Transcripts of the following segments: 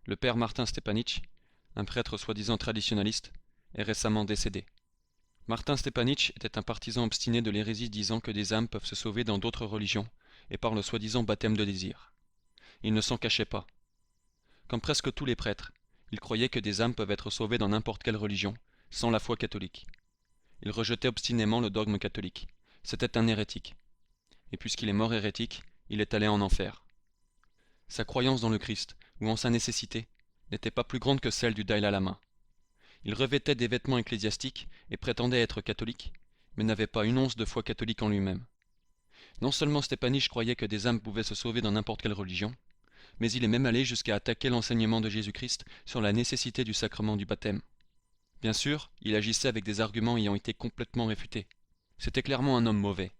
Le père Martin Stepanitch, un prêtre soi-disant traditionnaliste, est récemment décédé. Martin Stepanitch était un partisan obstiné de l'hérésie disant que des âmes peuvent se sauver dans d'autres religions, et par le soi-disant baptême de désir. Il ne s'en cachait pas. Comme presque tous les prêtres, il croyait que des âmes peuvent être sauvées dans n'importe quelle religion, sans la foi catholique. Il rejetait obstinément le dogme catholique. C'était un hérétique. Et puisqu'il est mort hérétique, il est allé en enfer. Sa croyance dans le Christ, ou en sa nécessité, n'était pas plus grande que celle du Dalai Lama. Il revêtait des vêtements ecclésiastiques et prétendait être catholique, mais n'avait pas une once de foi catholique en lui-même. Non seulement Stepanitch croyait que des âmes pouvaient se sauver dans n'importe quelle religion, mais il est même allé jusqu'à attaquer l'enseignement de Jésus-Christ sur la nécessité du sacrement du baptême. Bien sûr, il agissait avec des arguments ayant été complètement réfutés. C'était clairement un homme mauvais.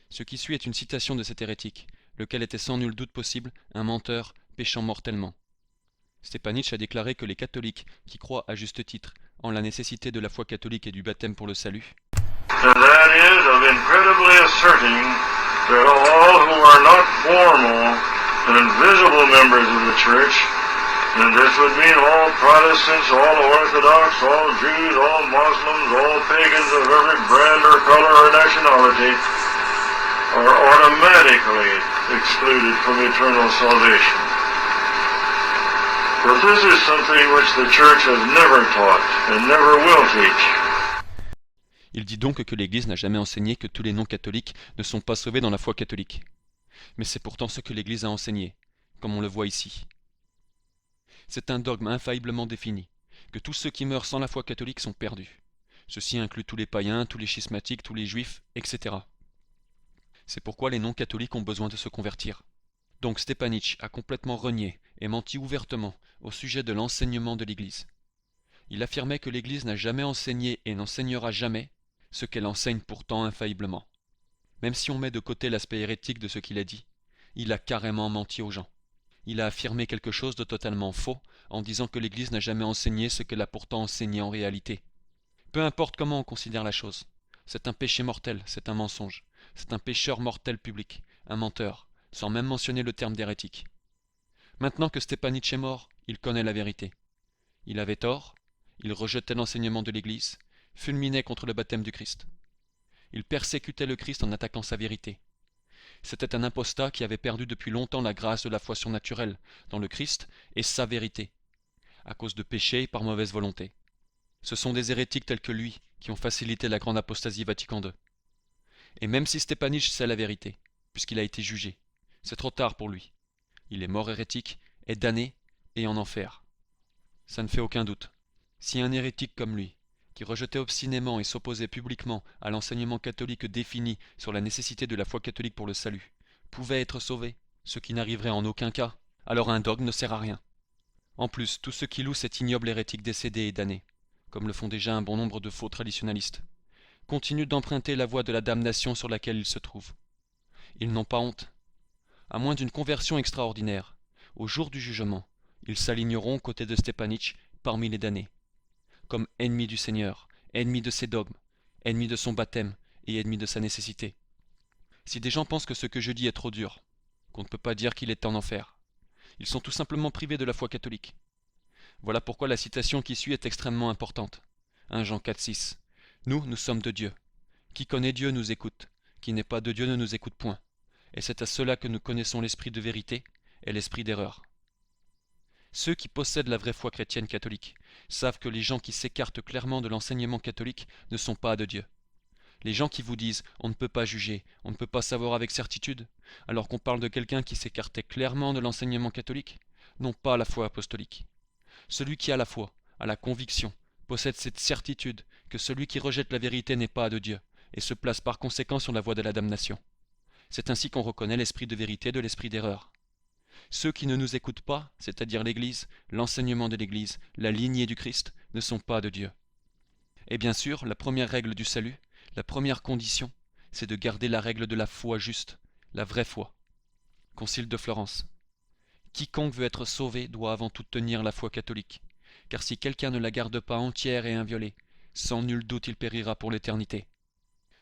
Ce qui suit est une citation de cet hérétique, lequel était sans nul doute possible un menteur péchant mortellement. Stepanitch a déclaré que les catholiques qui croient à juste titre en la nécessité de la foi catholique et du baptême pour le salut, and that is of incredibly asserting that all who are not formal and visible members of the Church, and this would mean all Protestants, all Orthodox, all Jews, all Muslims, all pagans of every brand or color or nationality, are automatically excluded from eternal salvation. But this is something which the Church has never taught and never will teach. il dit donc que l'Église n'a jamais enseigné que tous les non-catholiques ne sont pas sauvés dans la foi catholique. Mais c'est pourtant ce que l'Église a enseigné, comme on le voit ici. C'est un dogme infailliblement défini, que tous ceux qui meurent sans la foi catholique sont perdus. Ceci inclut tous les païens, tous les schismatiques, tous les juifs, etc. C'est pourquoi les non-catholiques ont besoin de se convertir. Donc Stepanitch a complètement renié et menti ouvertement au sujet de l'enseignement de l'Église. Il affirmait que l'Église n'a jamais enseigné et n'enseignera jamais ce qu'elle enseigne pourtant infailliblement. Même si on met de côté l'aspect hérétique de ce qu'il a dit, il a carrément menti aux gens. Il a affirmé quelque chose de totalement faux en disant que l'Église n'a jamais enseigné ce qu'elle a pourtant enseigné en réalité. Peu importe comment on considère la chose, c'est un péché mortel, c'est un mensonge, c'est un pécheur mortel public, un menteur, sans même mentionner le terme d'hérétique. Maintenant que Stepanitch est mort, il connaît la vérité. Il avait tort, il rejetait l'enseignement de l'Église, fulminait contre le baptême du Christ. Il persécutait le Christ en attaquant sa vérité. C'était un apostat qui avait perdu depuis longtemps la grâce de la foi surnaturelle dans le Christ et sa vérité, à cause de péché et par mauvaise volonté. Ce sont des hérétiques tels que lui qui ont facilité la grande apostasie Vatican II. Et même si Stepanitch sait la vérité, puisqu'il a été jugé, c'est trop tard pour lui. Il est mort hérétique, est damné et en enfer. Ça ne fait aucun doute. Si un hérétique comme lui, qui rejetait obstinément et s'opposait publiquement à l'enseignement catholique défini sur la nécessité de la foi catholique pour le salut, pouvait être sauvé, ce qui n'arriverait en aucun cas, alors un dogme ne sert à rien. En plus, tous ceux qui louent cet ignoble hérétique décédé et damné, comme le font déjà un bon nombre de faux traditionalistes, continuent d'emprunter la voie de la damnation sur laquelle ils se trouvent. Ils n'ont pas honte. À moins d'une conversion extraordinaire, au jour du jugement, ils s'aligneront aux côtés de Stepanitch parmi les damnés, comme ennemis du Seigneur, ennemis de ses dogmes, ennemis de son baptême et ennemis de sa nécessité. Si des gens pensent que ce que je dis est trop dur, qu'on ne peut pas dire qu'il est en enfer, ils sont tout simplement privés de la foi catholique. Voilà pourquoi la citation qui suit est extrêmement importante. 1 Jean 4,6. Nous sommes de Dieu. Qui connaît Dieu nous écoute. Qui n'est pas de Dieu ne nous écoute point. Et c'est à cela que nous connaissons l'esprit de vérité et l'esprit d'erreur. Ceux qui possèdent la vraie foi chrétienne catholique savent que les gens qui s'écartent clairement de l'enseignement catholique ne sont pas de Dieu. Les gens qui vous disent « on ne peut pas juger, on ne peut pas savoir avec certitude », alors qu'on parle de quelqu'un qui s'écartait clairement de l'enseignement catholique, n'ont pas la foi apostolique. Celui qui a la foi, a la conviction, possède cette certitude que celui qui rejette la vérité n'est pas de Dieu, et se place par conséquent sur la voie de la damnation. C'est ainsi qu'on reconnaît l'esprit de vérité de l'esprit d'erreur. Ceux qui ne nous écoutent pas, c'est-à-dire l'Église, l'enseignement de l'Église, la lignée du Christ, ne sont pas de Dieu. Et bien sûr, la première règle du salut, la première condition, c'est de garder la règle de la foi juste, la vraie foi. Concile de Florence. Quiconque veut être sauvé doit avant tout tenir la foi catholique, car si quelqu'un ne la garde pas entière et inviolée, sans nul doute il périra pour l'éternité.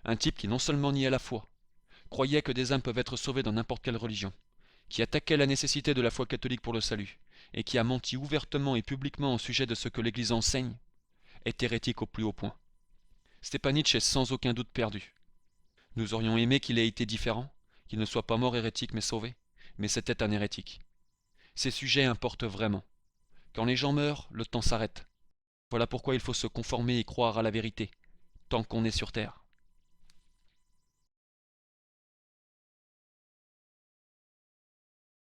Un type qui non seulement niait la foi, croyait que des âmes peuvent être sauvées dans n'importe quelle religion, qui attaquait la nécessité de la foi catholique pour le salut, et qui a menti ouvertement et publiquement au sujet de ce que l'Église enseigne, est hérétique au plus haut point. Stepanitch est sans aucun doute perdu. Nous aurions aimé qu'il ait été différent, qu'il ne soit pas mort hérétique mais sauvé, mais c'était un hérétique. Ces sujets importent vraiment. Quand les gens meurent, le temps s'arrête. Voilà pourquoi il faut se conformer et croire à la vérité, tant qu'on est sur terre.